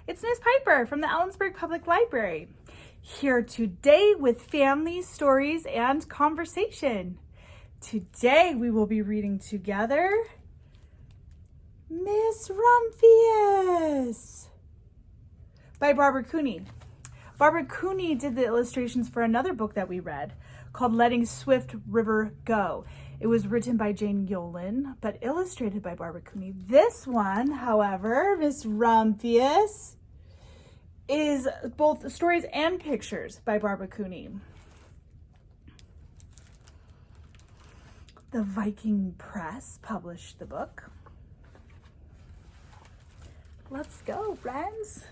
It's Miss Piper from the Ellensburg Public Library, here today with family stories and conversation. Today we will be reading together Miss Rumphius by Barbara Cooney. Barbara Cooney did the illustrations for another book that we read called Letting Swift River Go. It was written by Jane Yolen, but illustrated by Barbara Cooney. This one, however, Miss Rumphius, is both stories and pictures by Barbara Cooney. The Viking Press published the book. Let's go, friends.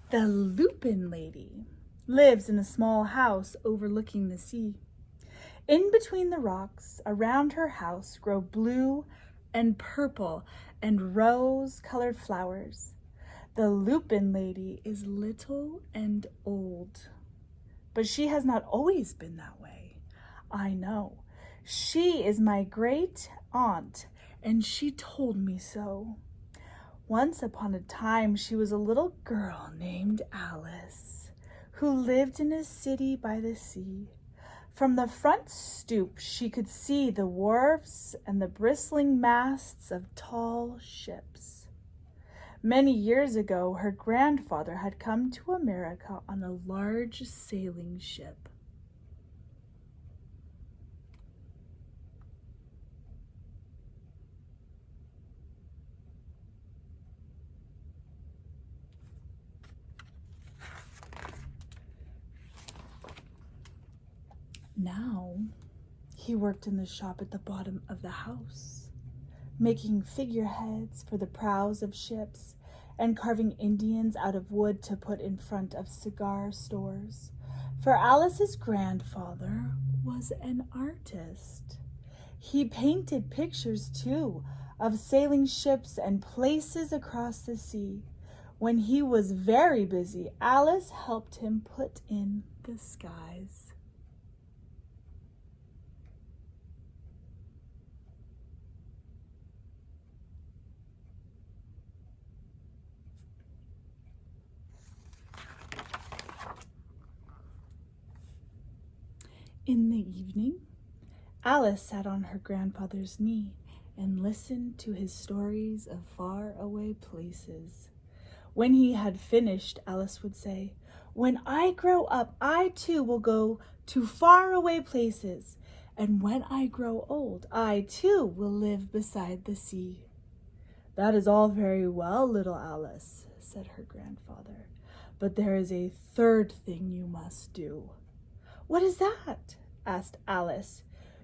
The Lupin Lady lives in a small house overlooking the sea. In between the rocks around her house grow blue and purple and rose-colored flowers. The Lupin Lady is little and old, but she has not always been that way. I know. She is my great aunt, and she told me so. Once upon a time, she was a little girl named Alice, who lived in a city by the sea. From the front stoop, she could see the wharves and the bristling masts of tall ships. Many years ago, her grandfather had come to America on a large sailing ship. Now, he worked in the shop at the bottom of the house, making figureheads for the prows of ships and carving Indians out of wood to put in front of cigar stores. For Alice's grandfather was an artist. He painted pictures, too, of sailing ships and places across the sea. When he was very busy, Alice helped him put in the skies. In the evening, Alice sat on her grandfather's knee and listened to his stories of faraway places. When he had finished, Alice would say, "When I grow up, I too will go to faraway places. And when I grow old, I too will live beside the sea." "That is all very well, little Alice," said her grandfather, "but there is a third thing you must do." "What is that?" asked Alice.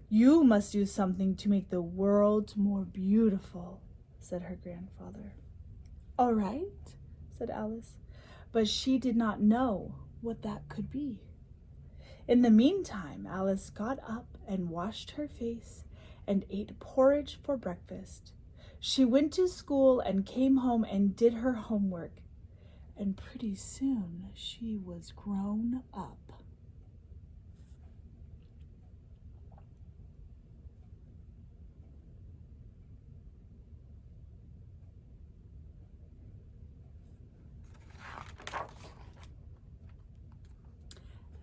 "You must do something to make the world more beautiful," said her grandfather. "All right," said Alice, but she did not know what that could be. In the meantime, Alice got up and washed her face and ate porridge for breakfast. She went to school and came home and did her homework, and pretty soon she was grown up.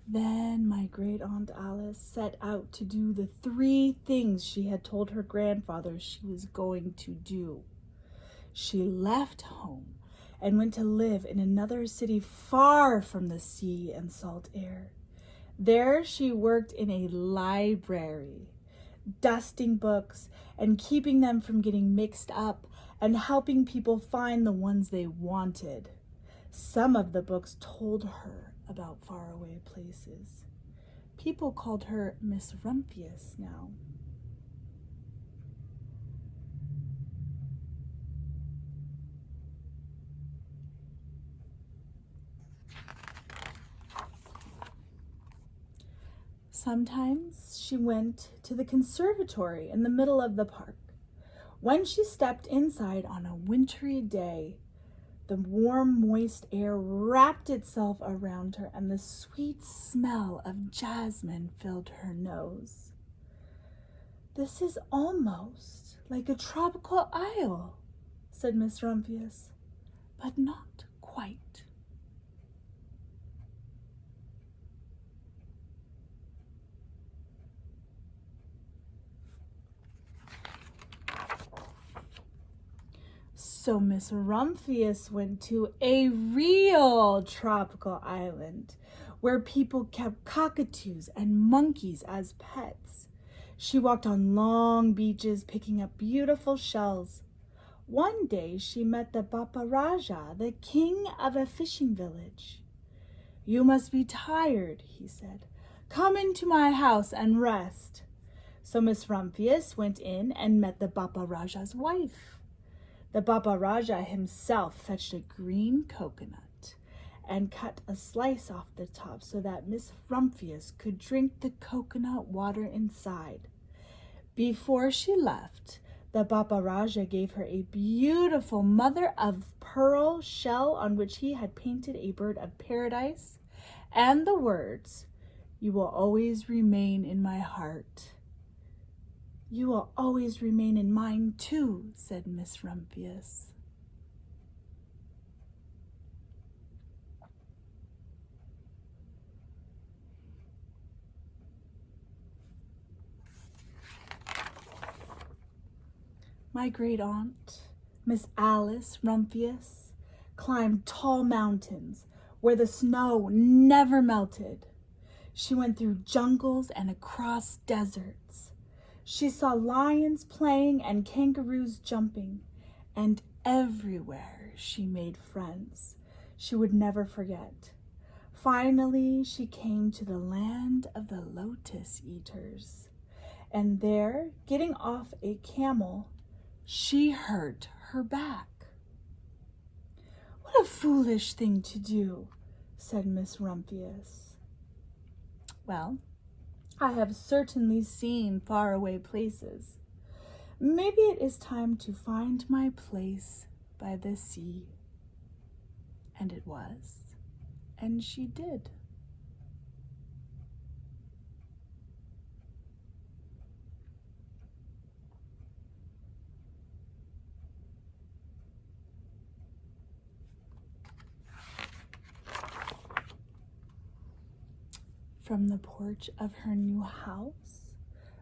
Then my great aunt Alice set out to do the 3 things she had told her grandfather she was going to do. She left home and went to live in another city far from the sea and salt air. There she worked in a library, dusting books and keeping them from getting mixed up and helping people find the ones they wanted. Some of the books told her about faraway places. People called her Miss Rumphius now. Sometimes she went to the conservatory in the middle of the park. When she stepped inside on a wintry day, the warm, moist air wrapped itself around her, and the sweet smell of jasmine filled her nose. "This is almost like a tropical isle," said Miss Rumphius, "but not quite. So Miss Rumphius went to a real tropical island where people kept cockatoos and monkeys as pets. She walked on long beaches picking up beautiful shells. One day she met the Bapa Raja, the king of a fishing village. "You must be tired," he said. "Come into my house and rest." So Miss Rumphius went in and met the Bapa Raja's wife. The Bapa Raja himself fetched a green coconut and cut a slice off the top so that Miss Rumphius could drink the coconut water inside. Before she left, the Bapa Raja gave her a beautiful mother of pearl shell on which he had painted a bird of paradise and the words, "You will always remain in my heart." "You will always remain in mine too," said Miss Rumphius. My great aunt, Miss Alice Rumphius, climbed tall mountains where the snow never melted. She went through jungles and across deserts. She saw lions playing and kangaroos jumping, and everywhere she made friends she would never forget. Finally, she came to the land of the lotus eaters, and there, getting off a camel, she hurt her back. "What a foolish thing to do," said Miss Rumphius. "Well, I have certainly seen faraway places. Maybe it is time to find my place by the sea." And it was, and she did. From the porch of her new house,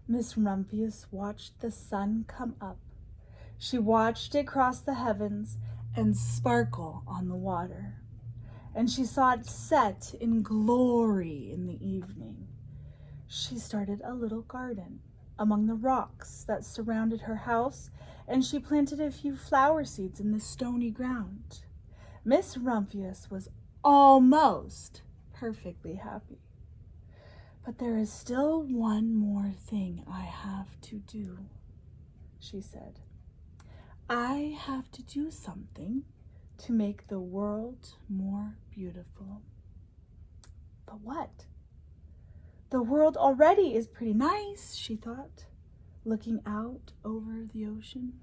Miss Rumphius watched the sun come up. She watched it cross the heavens and sparkle on the water, and she saw it set in glory in the evening. She started a little garden among the rocks that surrounded her house, and she planted a few flower seeds in the stony ground. Miss Rumphius was almost perfectly happy. "But there is still one more thing I have to do," she said. "I have to do something to make the world more beautiful." "But what?" "The world already is pretty nice," she thought, looking out over the ocean.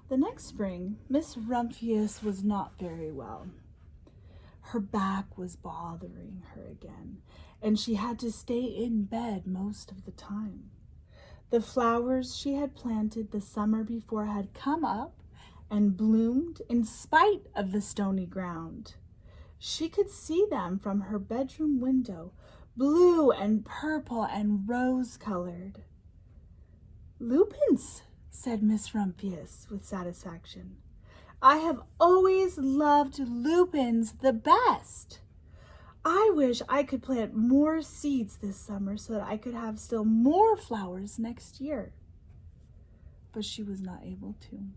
The next spring, Miss Rumphius was not very well. Her back was bothering her again, and she had to stay in bed most of the time. The flowers she had planted the summer before had come up and bloomed in spite of the stony ground. She could see them from her bedroom window, blue and purple and rose-colored. "Lupins," said Miss Rumphius with satisfaction. "I have always loved lupins the best. I wish I could plant more seeds this summer so that I could have still more flowers next year." But she was not able to.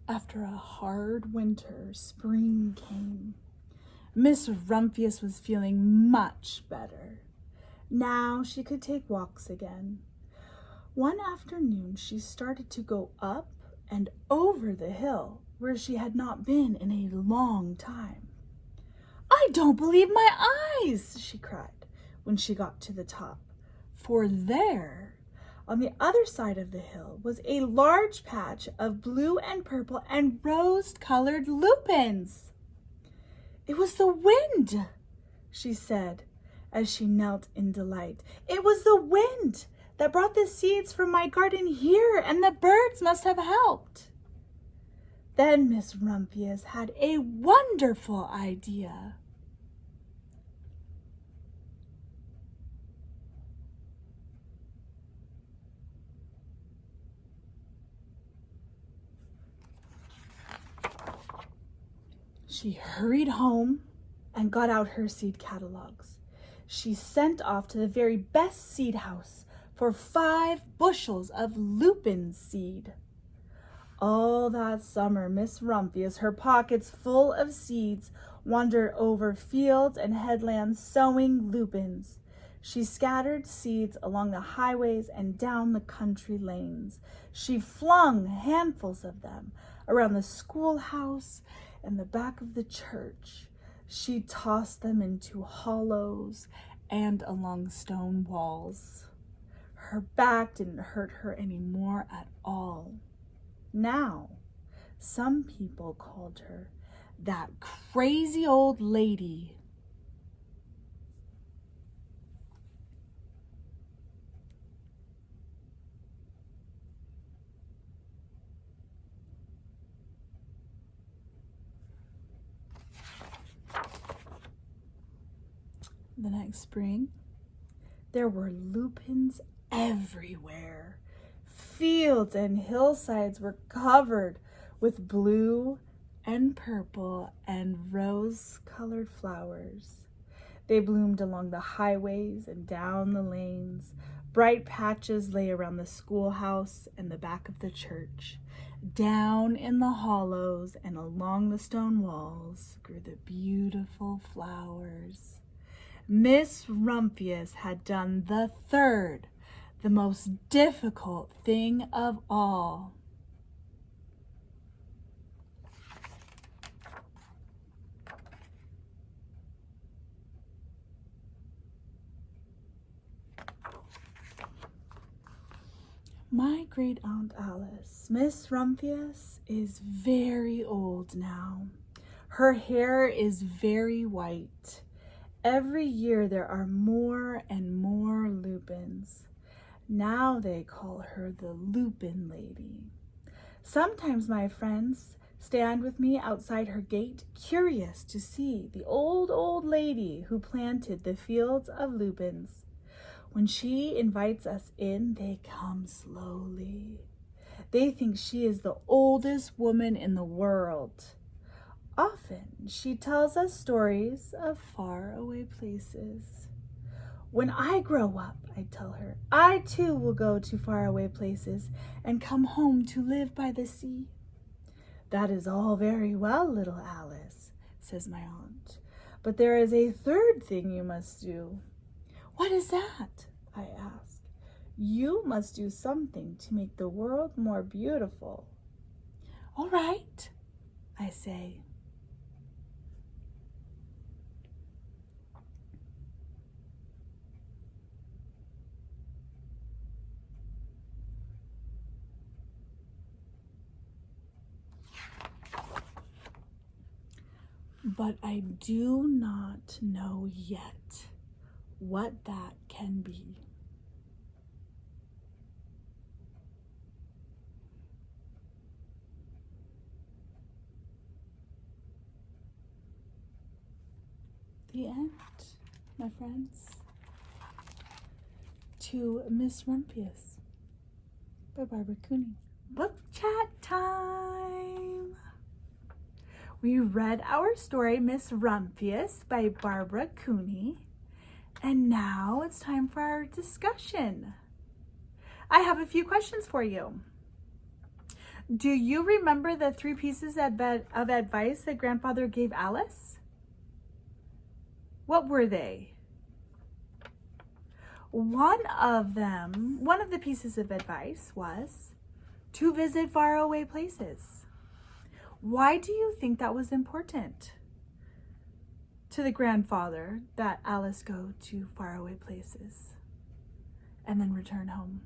After a hard winter, spring came. Miss Rumphius was feeling much better. Now she could take walks again. One afternoon she started to go up and over the hill where she had not been in a long time. "I don't believe my eyes," she cried when she got to the top. For there, on the other side of the hill, was a large patch of blue and purple and rose-colored lupins. "It was the wind," she said, as she knelt in delight. "It was the wind that brought the seeds from my garden here, and the birds must have helped." Then Miss Rumphius had a wonderful idea. She hurried home and got out her seed catalogs. She sent off to the very best seed house for 5 bushels of lupin seed. All that summer, Miss Rumphius, her pockets full of seeds, wandered over fields and headlands sowing lupins. She scattered seeds along the highways and down the country lanes. She flung handfuls of them around the schoolhouse and the back of the church. She tossed them into hollows and along stone walls. Her back didn't hurt her anymore at all. Now, some people called her that crazy old lady. The next spring, there were lupins everywhere. Fields and hillsides were covered with blue and purple and rose-colored flowers. They bloomed along the highways and down the lanes. Bright patches lay around the schoolhouse and the back of the church. Down in the hollows and along the stone walls grew the beautiful flowers. Miss Rumphius had done the third, the most difficult thing of all. My great aunt Alice, Miss Rumphius, is very old now. Her hair is very white. Every year there are more and more lupins. Now they call her the Lupin Lady. Sometimes my friends stand with me outside her gate, curious to see the old lady who planted the fields of lupins. When she invites us in, they come slowly. They think she is the oldest woman in the world. Often she tells us stories of faraway places. When I grow up, I tell her, I too will go to faraway places and come home to live by the sea. That is all very well, little Alice, says my aunt, but there is a third thing you must do. What is that? I ask. You must do something to make the world more beautiful. All right, I say. But I do not know yet what that can be. The end, my friends, to Miss Rumphius by Barbara Cooney. Book chat time! We read our story, Miss Rumphius by Barbara Cooney, and now it's time for our discussion. I have a few questions for you. Do you remember the 3 pieces of advice that Grandfather gave Alice? What were they? One of the pieces of advice was to visit faraway places. Why do you think that was important to the grandfather that Alice go to faraway places? and then return home.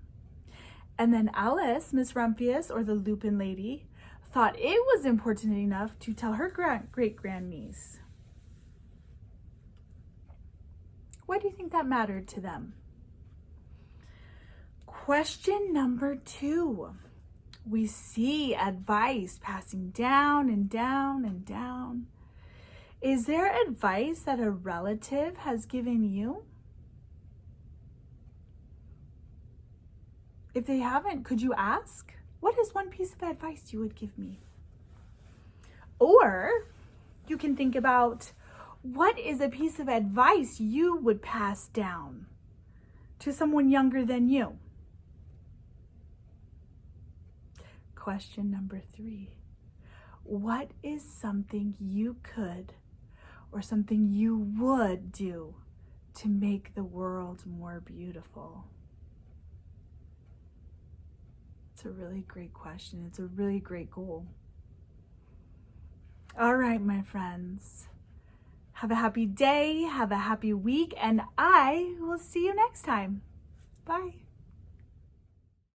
And then Alice, Miss Rumphius, or the Lupin lady, thought it was important enough to tell her great-grandniece. Why do you think that mattered to them? Question number 2. We see advice passing down and down and down. Is there advice that a relative has given you? If they haven't, could you ask? What is one piece of advice you would give me? Or you can think about, what is a piece of advice you would pass down to someone younger than you? Question number 3. What is something you could or something you would do to make the world more beautiful? It's a really great question. It's a really great goal. All right, my friends. Have a happy day, have a happy week, and I will see you next time. Bye.